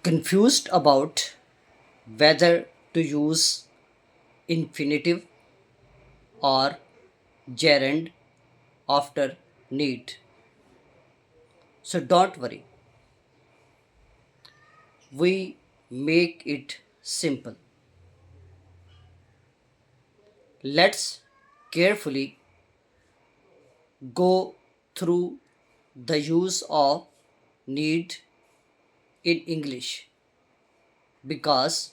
Confused about whether to use infinitive or gerund after need. So don't worry, we make it simple. Let's carefully go through the use of need in English because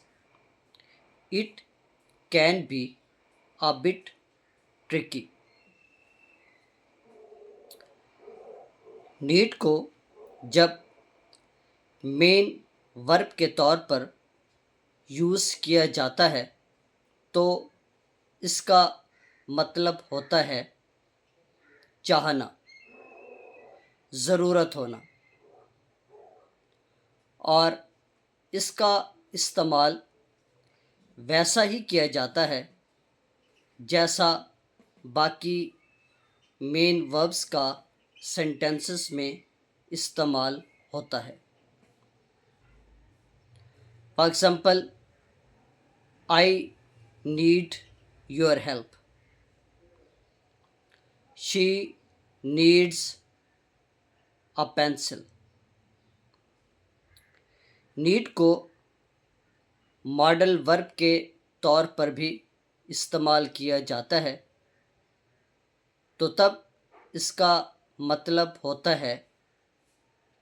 it can be a bit tricky. Need को जब main verb के तौर पर use किया जाता है तो इसका मतलब होता है चाहना, ज़रूरत होना, और इसका इस्तेमाल वैसा ही किया जाता है जैसा बाकी मेन वर्ब्स का सेंटेंसेस में इस्तेमाल होता है. For example, I need your help. She needs a pencil. Need को मॉडल वर्ब के तौर पर भी इस्तेमाल किया जाता है तो तब इसका मतलब होता है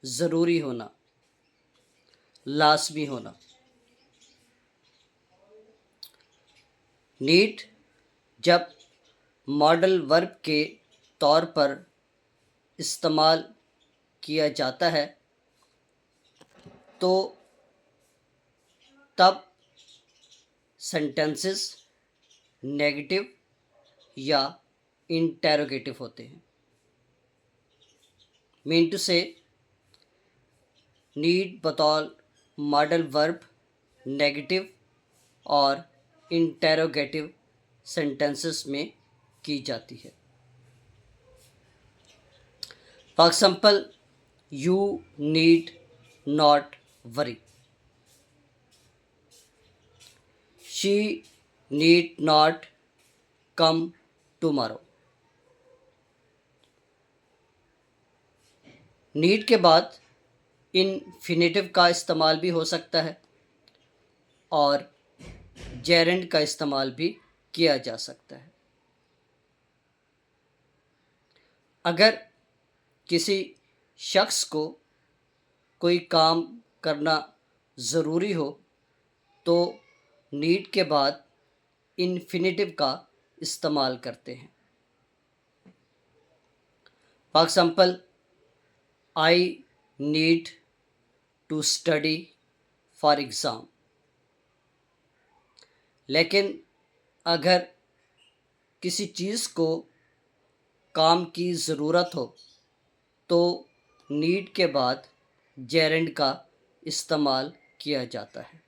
ज़रूरी होना, लाज़मी होना. नीड जब मॉडल वर्ब के तौर पर इस्तेमाल किया जाता है तो तब सेंटेंसेस नेगेटिव या इंटेरोगेटिव होते हैं. मीन टू से नीड बतौर मॉडल वर्ब नेगेटिव और इंटेरोगेटिव सेंटेंसेस में की जाती है. For example, you need not worry. She need not come tomorrow. Need के बाद इन्फिनेटिव का इस्तेमाल भी हो सकता है और जेरेंड का इस्तेमाल भी किया जा सकता है. अगर किसी शख्स को कोई काम करना ज़रूरी हो तो नीड के बाद इन्फिनेटिव का इस्तेमाल करते हैं. For example, I need to study for exam. लेकिन अगर किसी चीज़ को काम की ज़रूरत हो तो नीड के बाद जेरेंड का इस्तेमाल किया जाता है.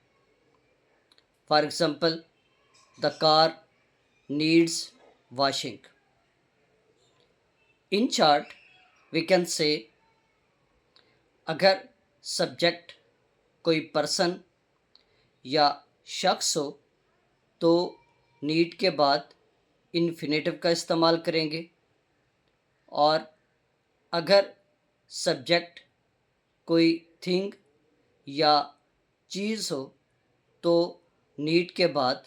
For example, the car needs washing. In short we can say अगर सब्जेक्ट कोई पर्सन या शख्स हो तो नीड के बाद इन्फिनेटिव का इस्तेमाल करेंगे और अगर सब्जेक्ट कोई थिंग या चीज़ हो तो नीड के बाद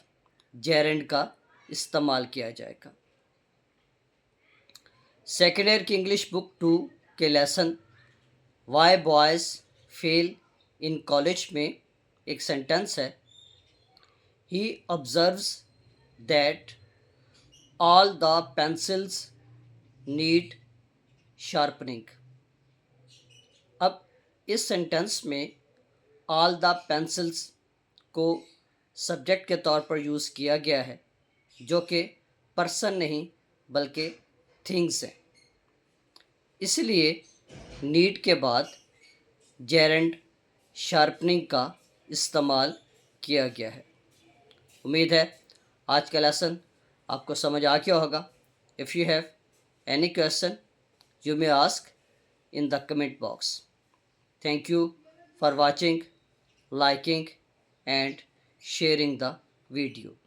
जेरेंड का इस्तेमाल किया जाएगा. सेकेंड ईयर की इंग्लिश बुक 2 के lesson why boys fail in college में एक सेंटेंस है, he observes that all the pencils need sharpening. अब इस सेंटेंस में ऑल द पेंसिल्स को सब्जेक्ट के तौर पर यूज़ किया गया है जो कि पर्सन नहीं बल्कि थिंग्स हैं. इसलिए नीड के बाद जेरेंड शार्पनिंग का इस्तेमाल किया गया है. उम्मीद है आज का लेसन आपको समझ आ गया होगा. If you have any question you may ask in the comment box. Thank you for watching. liking and sharing the video.